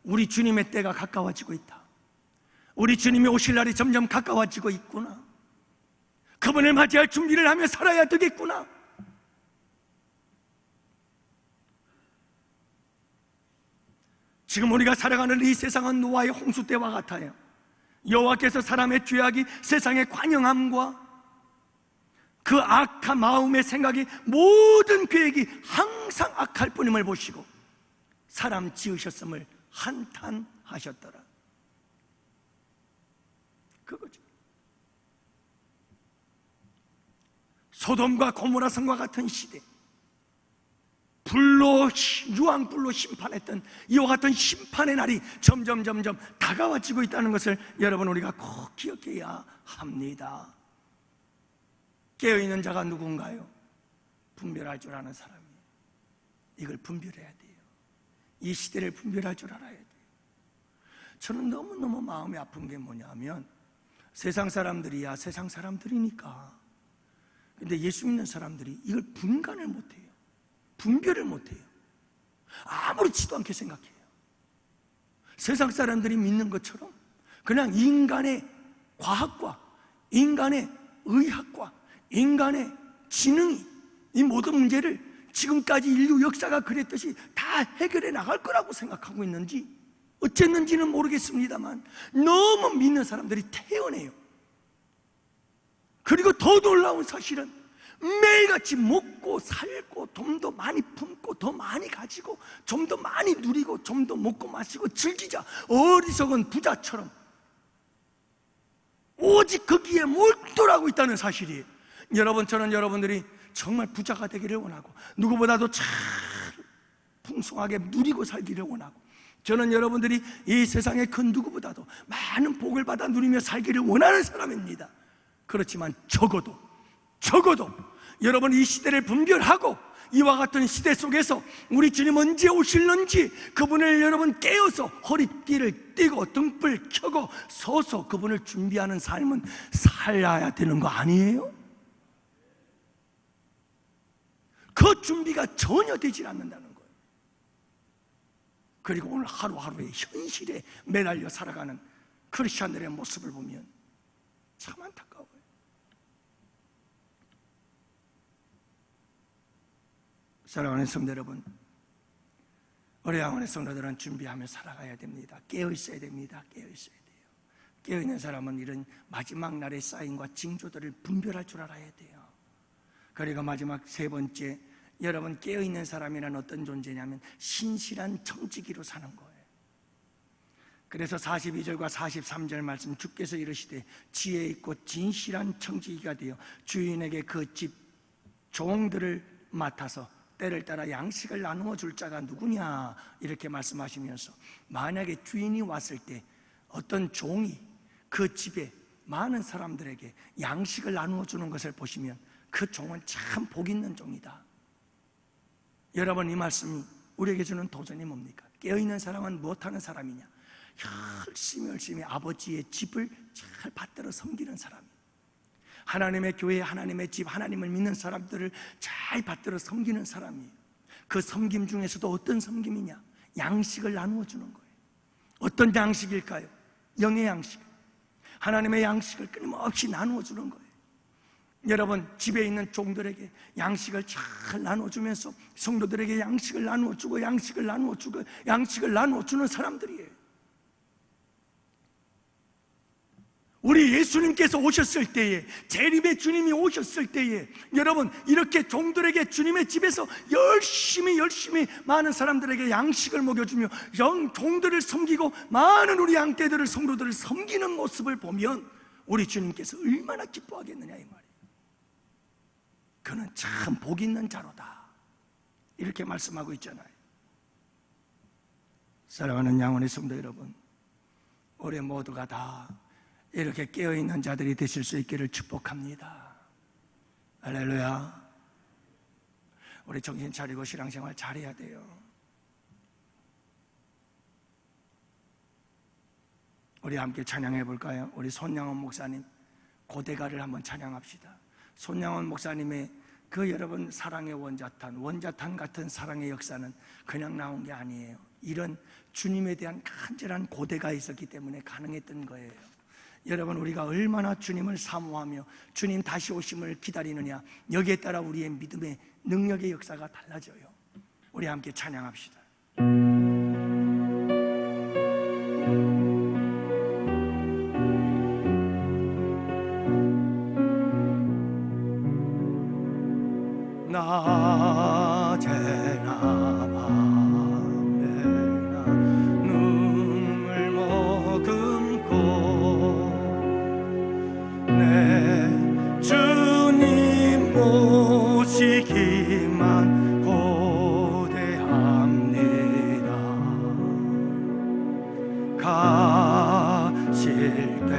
우리 주님의 때가 가까워지고 있다. 우리 주님이 오실 날이 점점 가까워지고 있구나. 그분을 맞이할 준비를 하며 살아야 되겠구나. 지금 우리가 살아가는 이 세상은 노아의 홍수 때와 같아요. 여호와께서 사람의 죄악이 세상의 관영함과 그 악한 마음의 생각이, 모든 계획이 항상 악할 뿐임을 보시고 사람 지으셨음을 한탄하셨더라. 그거죠. 소돔과 고모라 성과 같은 시대, 유황불로 심판했던 이와 같은 심판의 날이 점점 다가와지고 있다는 것을 여러분, 우리가 꼭 기억해야 합니다. 깨어있는 자가 누군가요? 분별할 줄 아는 사람이에요. 이걸 분별해야 돼요. 이 시대를 분별할 줄 알아야 돼요. 저는 너무너무 마음이 아픈 게 뭐냐면, 세상 사람들이야 세상 사람들이니까, 근데 예수 믿는 사람들이 이걸 분간을 못해요. 분별을 못해요. 아무렇지도 않게 생각해요. 세상 사람들이 믿는 것처럼 그냥 인간의 과학과 인간의 의학과 인간의 지능이 이 모든 문제를 지금까지 인류 역사가 그랬듯이 다 해결해 나갈 거라고 생각하고 있는지 어쨌는지는 모르겠습니다만, 너무 믿는 사람들이 태연해요. 그리고 더 놀라운 사실은 매일같이 먹고 살고 좀 더 많이 품고 더 많이 가지고 좀 더 많이 누리고 좀 더 먹고 마시고 즐기자, 어리석은 부자처럼 오직 거기에 몰두하고 있다는 사실이에요. 여러분, 저는 여러분들이 정말 부자가 되기를 원하고 누구보다도 참 풍성하게 누리고 살기를 원하고, 저는 여러분들이 이 세상의 그 누구보다도 많은 복을 받아 누리며 살기를 원하는 사람입니다. 그렇지만 적어도 여러분, 이 시대를 분별하고 이와 같은 시대 속에서 우리 주님 언제 오실는지 그분을 여러분 깨어서 허리띠를 띠고 등불 켜고 서서 그분을 준비하는 삶은 살아야 되는 거 아니에요? 그 준비가 전혀 되질 않는다는 거예요. 그리고 오늘 하루하루의 현실에 매달려 살아가는 크리스천들의 모습을 보면 참 안타까워요. 사랑하는 성도 여러분, 우리 양원의 성도들은 준비하며 살아가야 됩니다. 깨어 있어야 됩니다. 깨어 있어야 돼요. 깨어 있는 사람은 이런 마지막 날의 사인과 징조들을 분별할 줄 알아야 돼요. 그리고 마지막 세 번째, 여러분, 깨어 있는 사람이란 어떤 존재냐면 신실한 청지기로 사는 거예요. 그래서 42절과 43절 말씀, 주께서 이르시되 지혜 있고 진실한 청지기가 되어 주인에게 그 집 종들을 맡아서 때를 따라 양식을 나누어 줄 자가 누구냐, 이렇게 말씀하시면서, 만약에 주인이 왔을 때 어떤 종이 그 집에 많은 사람들에게 양식을 나누어 주는 것을 보시면 그 종은 참 복 있는 종이다. 여러분, 이 말씀이 우리에게 주는 도전이 뭡니까? 깨어있는 사람은 무엇하는 사람이냐? 열심히 아버지의 집을 잘 받들어 섬기는 사람이에요. 하나님의 교회, 하나님의 집, 하나님을 믿는 사람들을 잘 받들어 섬기는 사람이에요. 그 섬김 중에서도 어떤 섬김이냐? 양식을 나누어 주는 거예요. 어떤 양식일까요? 영의 양식, 하나님의 양식을 끊임없이 나누어 주는 거예요. 여러분, 집에 있는 종들에게 양식을 잘 나눠주면서 성도들에게 양식을 나누어주고 양식을 나누어주는 사람들이에요. 우리 예수님께서 오셨을 때에, 재림의 주님이 오셨을 때에 여러분, 이렇게 종들에게 주님의 집에서 열심히 많은 사람들에게 양식을 먹여주며 종들을 섬기고 많은 우리 양떼들을, 성도들을 섬기는 모습을 보면 우리 주님께서 얼마나 기뻐하겠느냐 이 말이에요. 그는 참 복 있는 자로다, 이렇게 말씀하고 있잖아요. 사랑하는 양원의 성도 여러분, 우리 모두가 다 이렇게 깨어있는 자들이 되실 수 있기를 축복합니다. 할렐루야. 우리 정신 차리고 신앙생활 잘해야 돼요. 우리 함께 찬양해 볼까요? 우리 손양원 목사님 고대가를 한번 찬양합시다. 손양원 목사님의 그 여러분 사랑의 원자탄 같은 사랑의 역사는 그냥 나온 게 아니에요. 이런 주님에 대한 간절한 고대가 있었기 때문에 가능했던 거예요. 여러분, 우리가 얼마나 주님을 사모하며 주님 다시 오심을 기다리느냐, 여기에 따라 우리의 믿음의 능력의 역사가 달라져요. 우리 함께 찬양합시다. 낮에나 밤에나 눈물 머금고 내 주님 오시기만 고대합니다. 가실 때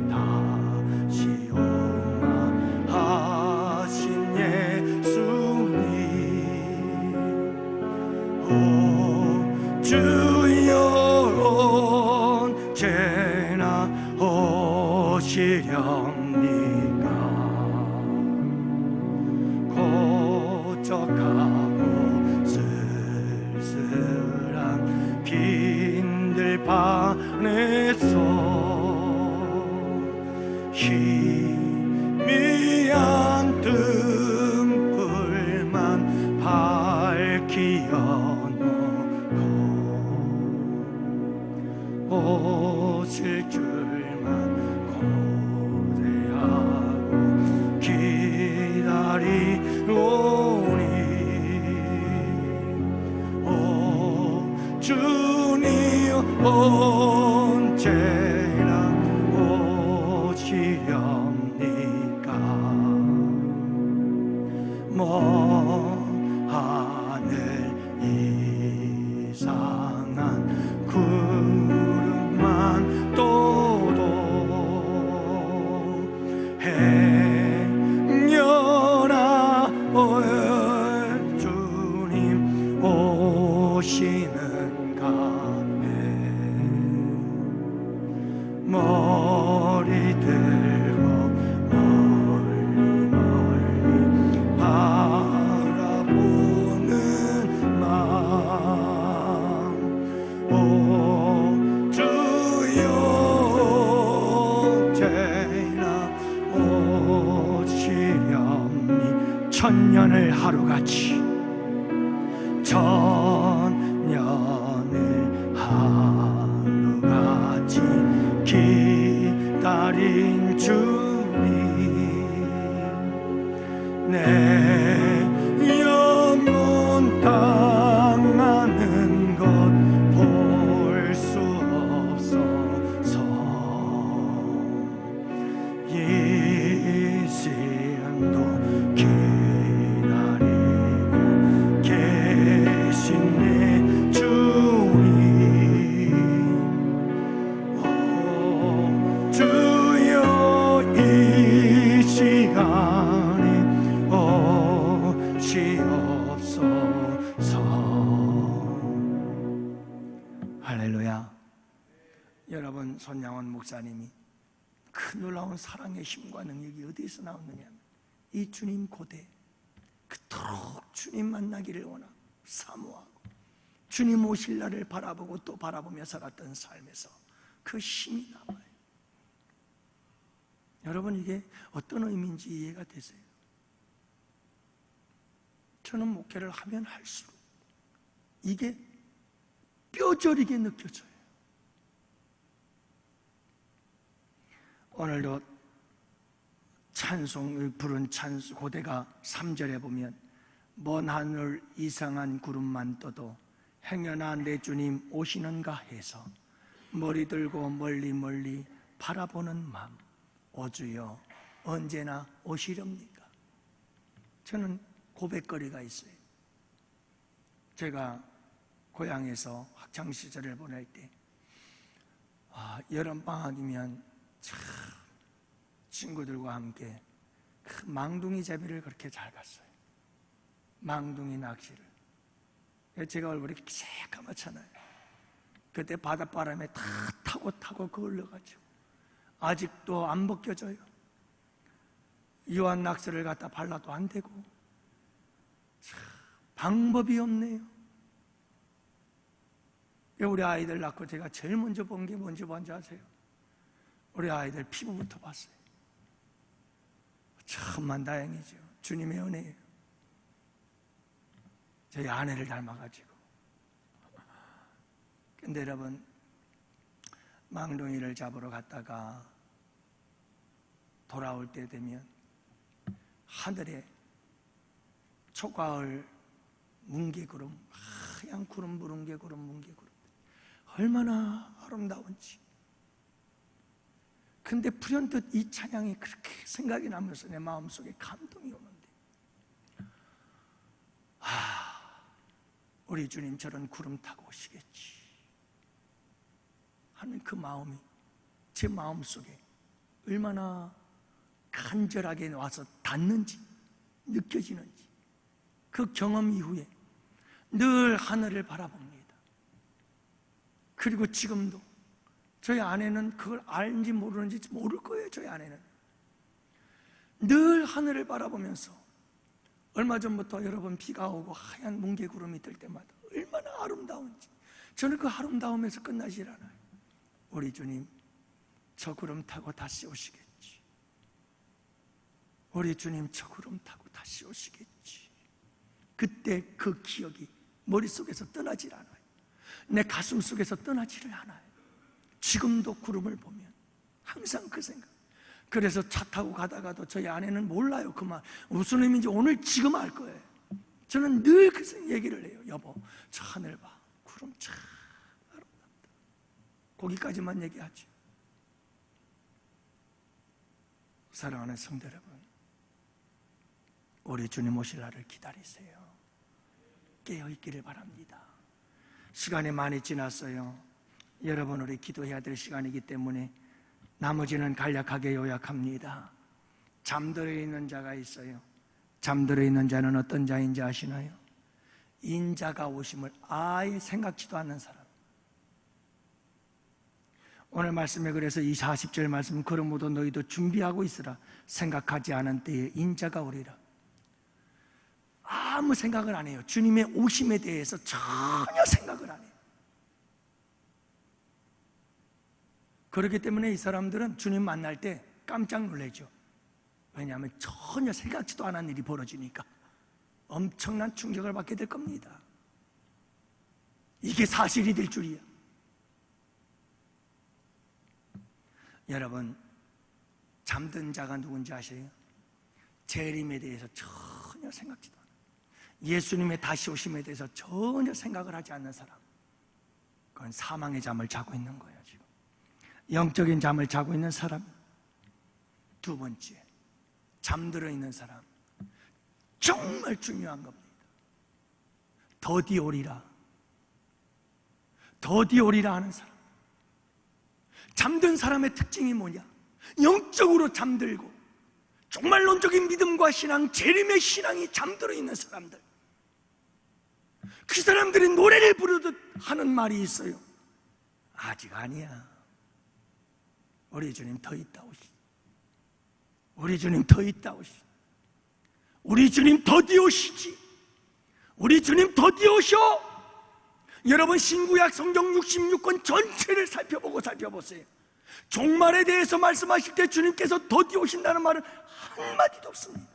다시 오마 하신 주여 언제나 오시렵니까? 고적하고 쓸쓸한 빈들판에서 희미한 등불만 밝히어 오실 줄만 고대하고 기다리노니 오 주님 언제나 오시렵니까? 먼 하늘 이상한 구름만 떠도 행여나 주님 오시는가 해 머리 들고 멀리 바라보는 마음 오 주여 언제나 오시렵니 천년을 하루같이 천년을 하루같이 기다린 주님 내 영혼 당하는 것 볼 수 없어서 이 시간도 기다리고 계신 내 주님 오 주여 이 시간에 오시옵소서. 할렐루야. 여러분, 손양원 목사님이 그 놀라운 사랑의 힘과 능력이 어디에서 나왔느냐, 이 주님 고대, 그토록 주님 만나기를 원하고 사모하고 주님 오실 날을 바라보고 또 바라보며 살았던 삶에서 그 힘이 남아요. 여러분, 이게 어떤 의미인지 이해가 되세요? 저는 목회를 하면 할수록 이게 뼈저리게 느껴져요. 오늘도 찬송을 부른 고대가 3절에 보면 먼 하늘 이상한 구름만 떠도 행여나 내 주님 오시는가 해서 머리 들고 멀리 멀리 바라보는 마음 오 주여 언제나 오시렵니까? 저는 고백거리가 있어요. 제가 고향에서 학창시절을 보낼 때 여름방학이면 참 친구들과 함께 그 망둥이 제비를 그렇게 잘 갔어요. 망둥이 낚시를. 제가 얼굴이 새까맣잖아요. 그때 바닷바람에 다 타고 그을려가지고 아직도 안 벗겨져요. 유한 낙서를 갖다 발라도 안 되고 참 방법이 없네요. 우리 아이들 낳고 제가 제일 먼저 본 게 뭔지 아세요? 우리 아이들 피부부터 봤어요. 천만 다행이죠. 주님의 은혜예요. 저희 아내를 닮아가지고. 근데 여러분, 망둥이를 잡으러 갔다가 돌아올 때 되면 하늘에 초가을 뭉게구름, 하얀 구름, 뭉게구름, 뭉게구름, 얼마나 아름다운지. 근데 불현듯 이 찬양이 그렇게 생각이 나면서 내 마음속에 감동이 오는데, 우리 주님 저런 구름 타고 오시겠지 하는 그 마음이 제 마음속에 얼마나 간절하게 와서 닿는지, 느껴지는지, 그 경험 이후에 늘 하늘을 바라봅니다. 그리고 지금도 저희 아내는 그걸 알는지 모르는지 모를 거예요. 저희 아내는 늘 하늘을 바라보면서, 얼마 전부터 여러분 비가 오고 하얀 뭉게구름이 뜰 때마다 얼마나 아름다운지, 저는 그 아름다움에서 끝나질 않아요. 우리 주님 저 구름 타고 다시 오시겠지. 우리 주님 저 구름 타고 다시 오시겠지. 그때 그 기억이 머릿속에서 떠나질 않아요. 내 가슴 속에서 떠나지를 않아요. 지금도 구름을 보면 항상 그 생각. 그래서 차 타고 가다가도 저희 아내는 몰라요. 그 말 무슨 의미인지 오늘 지금 알 거예요. 저는 늘 그 얘기를 해요. 여보, 저 하늘 봐, 구름 참 아름답다. 거기까지만 얘기하죠. 사랑하는 성도 여러분, 우리 주님 오실 날을 기다리세요. 깨어있기를 바랍니다. 시간이 많이 지났어요. 여러분, 우리 기도해야 될 시간이기 때문에 나머지는 간략하게 요약합니다. 잠들어 있는 자가 있어요. 잠들어 있는 자는 어떤 자인지 아시나요? 인자가 오심을 아예 생각지도 않는 사람. 오늘 말씀에 그래서 이 40절 말씀, 그러므로 너희도 준비하고 있으라. 생각하지 않은 때에 인자가 오리라. 아무 생각을 안 해요. 주님의 오심에 대해서 전혀 생각을 안 해요. 그렇기 때문에 이 사람들은 주님 만날 때 깜짝 놀라죠. 왜냐하면 전혀 생각지도 않은 일이 벌어지니까 엄청난 충격을 받게 될 겁니다. 이게 사실이 될 줄이야. 여러분, 잠든 자가 누군지 아세요? 재림에 대해서 전혀 생각지도 않아요. 예수님의 다시 오심에 대해서 전혀 생각을 하지 않는 사람, 그건 사망의 잠을 자고 있는 거예요. 지금 영적인 잠을 자고 있는 사람. 두 번째, 잠들어 있는 사람. 정말 중요한 겁니다. 더디 오리라. 더디 오리라 하는 사람. 잠든 사람의 특징이 뭐냐? 영적으로 잠들고 종말론적인 믿음과 신앙, 재림의 신앙이 잠들어 있는 사람들. 그 사람들이 노래를 부르듯 하는 말이 있어요. 아직 아니야. 우리 주님 더 있다 오시. 우리 주님 더 있다 오시. 우리 주님 더디 오시지. 우리 주님 더디 오셔. 여러분, 신구약 성경 66권 전체를 살펴보세요. 종말에 대해서 말씀하실 때 주님께서 더디 오신다는 말은 한마디도 없습니다.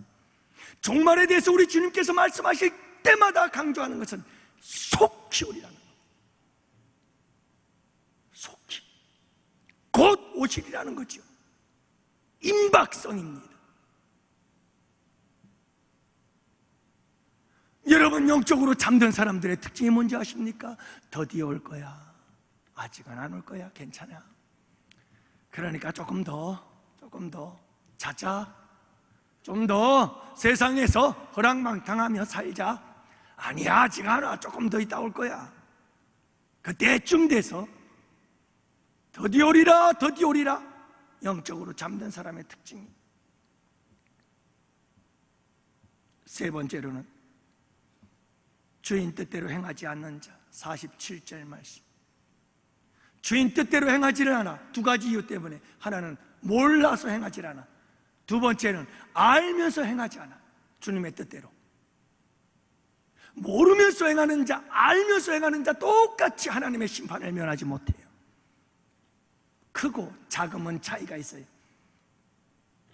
종말에 대해서 우리 주님께서 말씀하실 때마다 강조하는 것은 속히 오리라는 겁니다. 속히, 곧 오시리라는 거죠. 임박성입니다. 여러분, 영적으로 잠든 사람들의 특징이 뭔지 아십니까? 더디어 올 거야. 아직은 안 올 거야. 괜찮아. 그러니까 조금 더 자자. 좀 더 세상에서 허랑방탕하며 살자. 아니야, 아직 안 와. 조금 더 있다 올 거야. 그때쯤 돼서 더디 오리라, 더디 오리라. 영적으로 잠든 사람의 특징이. 세 번째로는 주인 뜻대로 행하지 않는 자. 47절 말씀. 주인 뜻대로 행하지를 않아. 두 가지 이유 때문에. 하나는 몰라서 행하지 않아. 두 번째는 알면서 행하지 않아. 주님의 뜻대로. 모르면서 행하는 자, 알면서 행하는 자 똑같이 하나님의 심판을 면하지 못해요. 크고 작음은 차이가 있어요.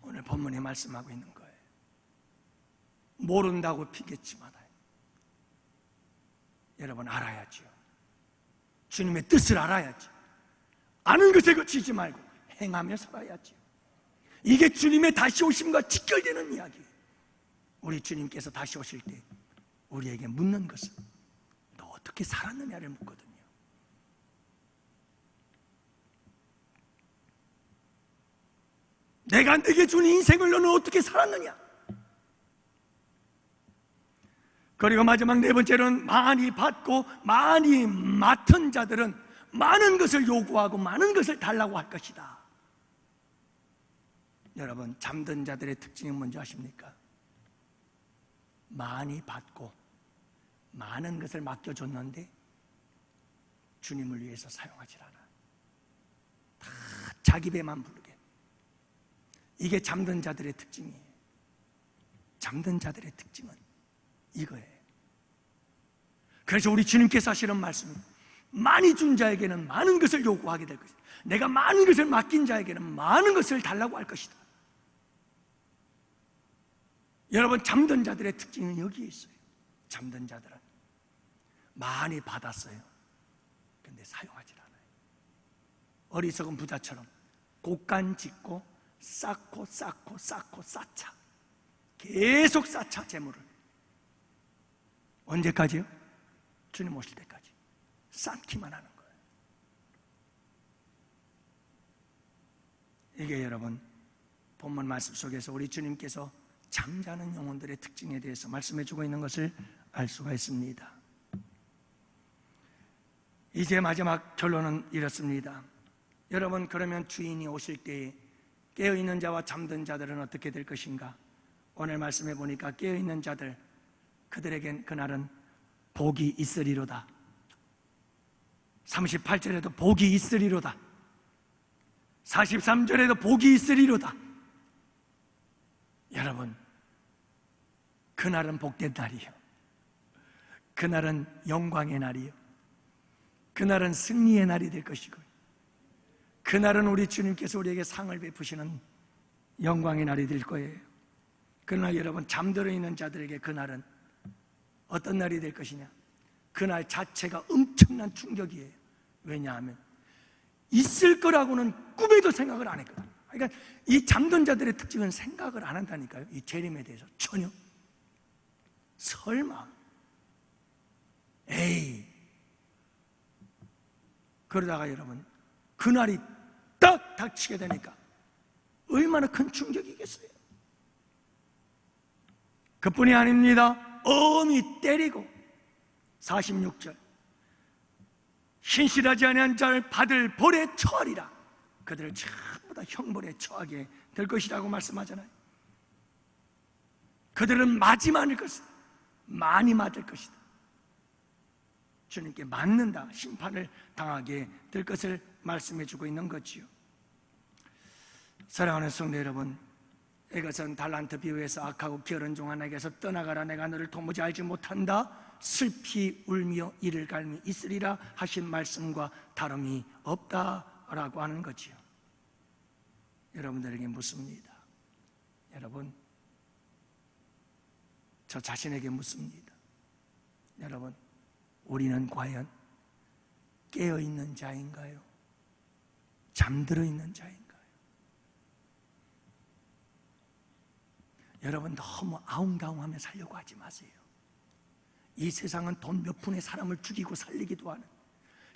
오늘 본문에 말씀하고 있는 거예요. 모른다고 핑계치마다 여러분 알아야지요. 주님의 뜻을 알아야지. 아는 것에 그치지 말고 행하며 살아야지. 이게 주님의 다시 오심과 직결되는 이야기예요. 우리 주님께서 다시 오실 때 우리에게 묻는 것은 너 어떻게 살았느냐를 묻거든요. 내가 내게 준 인생을 너는 어떻게 살았느냐. 그리고 마지막 네 번째로는 많이 받고 많이 맡은 자들은 많은 것을 요구하고 많은 것을 달라고 할 것이다. 여러분, 잠든 자들의 특징이 뭔지 아십니까? 많이 받고 많은 것을 맡겨줬는데 주님을 위해서 사용하질 않아. 다 자기 배만 부르게. 이게 잠든 자들의 특징이에요. 잠든 자들의 특징은 이거예요. 그래서 우리 주님께서 하시는 말씀은 많이 준 자에게는 많은 것을 요구하게 될 것이다. 내가 많은 것을 맡긴 자에게는 많은 것을 달라고 할 것이다. 여러분, 잠든 자들의 특징은 여기에 있어요. 잠든 자들은 많이 받았어요. 근데 사용하지 않아요. 어리석은 부자처럼 곡간 짓고 쌓고 쌓고 쌓고 쌓자. 계속 쌓자, 재물을. 언제까지요? 주님 오실 때까지 쌓기만 하는 거예요. 이게 여러분 본문 말씀 속에서 우리 주님께서 잠자는 영혼들의 특징에 대해서 말씀해 주고 있는 것을 알 수가 있습니다. 이제 마지막 결론은 이렇습니다. 여러분, 그러면 주인이 오실 때에 깨어있는 자와 잠든 자들은 어떻게 될 것인가? 오늘 말씀해 보니까 깨어있는 자들, 그들에겐 그날은 복이 있으리로다. 38절에도 복이 있으리로다. 43절에도 복이 있으리로다. 여러분, 그날은 복된 날이요, 그날은 영광의 날이요, 그날은 승리의 날이 될 것이고, 그날은 우리 주님께서 우리에게 상을 베푸시는 영광의 날이 될 거예요. 그러나 여러분, 잠들어 있는 자들에게 그날은 어떤 날이 될 것이냐? 그날 자체가 엄청난 충격이에요. 왜냐하면 있을 거라고는 꿈에도 생각을 안 했거든. 그러니까 이 잠든 자들의 특징은 생각을 안 한다니까요. 이 재림에 대해서 전혀. 설마, 에이. 그러다가 여러분, 그날이 딱 닥치게 되니까 얼마나 큰 충격이겠어요. 그뿐이 아닙니다. 엄히 때리고, 46절, 신실하지 아니한 자를 받을 벌에 처하리라. 그들을 전부 다 형벌에 처하게 될 것이라고 말씀하잖아요. 그들은 맞이만일 것이다. 많이 맞을 것이다. 주님께 맞는다, 심판을 당하게 될 것을 말씀해 주고 있는 거지요. 사랑하는 성도 여러분, 이것은 달란트 비유에서 악하고 게으른 종 하나에게서 떠나가라, 내가 너를 도무지 알지 못한다, 슬피 울며 이를 갈미 있으리라 하신 말씀과 다름이 없다라고 하는 거지요. 여러분들에게 묻습니다. 여러분, 저 자신에게 묻습니다. 여러분, 우리는 과연 깨어있는 자인가요? 잠들어 있는 자인가요? 여러분, 너무 아웅다웅하며 살려고 하지 마세요. 이 세상은 돈 몇 푼에 사람을 죽이고 살리기도 하는,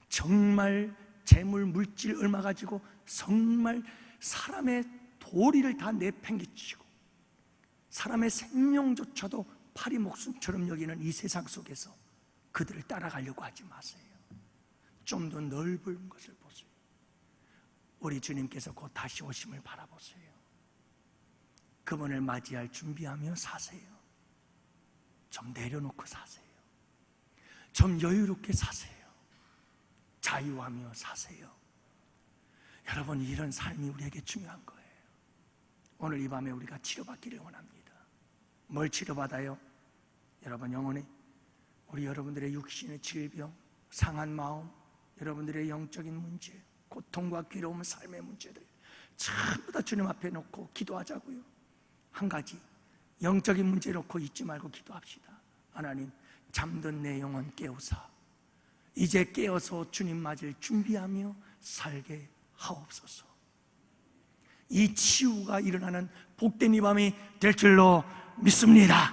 정말 재물, 물질 얼마 가지고 정말 사람의 도리를 다 내팽개치고 사람의 생명조차도 파리 목숨처럼 여기는 이 세상 속에서 그들을 따라가려고 하지 마세요. 좀 더 넓은 것을 보세요. 우리 주님께서 곧 다시 오심을 바라보세요. 그분을 맞이할 준비하며 사세요. 좀 내려놓고 사세요. 좀 여유롭게 사세요. 자유하며 사세요. 여러분, 이런 삶이 우리에게 중요한 거예요. 오늘 이 밤에 우리가 치료받기를 원합니다. 뭘 치료받아요? 여러분, 영혼이, 우리 여러분들의 육신의 질병, 상한 마음, 여러분들의 영적인 문제, 고통과 괴로움, 삶의 문제들 전부 다 주님 앞에 놓고 기도하자고요. 한 가지, 영적인 문제 놓고 잊지 말고 기도합시다. 하나님, 잠든 내 영혼 깨우사 이제 깨어서 주님 맞을 준비하며 살게 하옵소서. 이 치유가 일어나는 복된 이 밤이 될 줄로 믿습니다.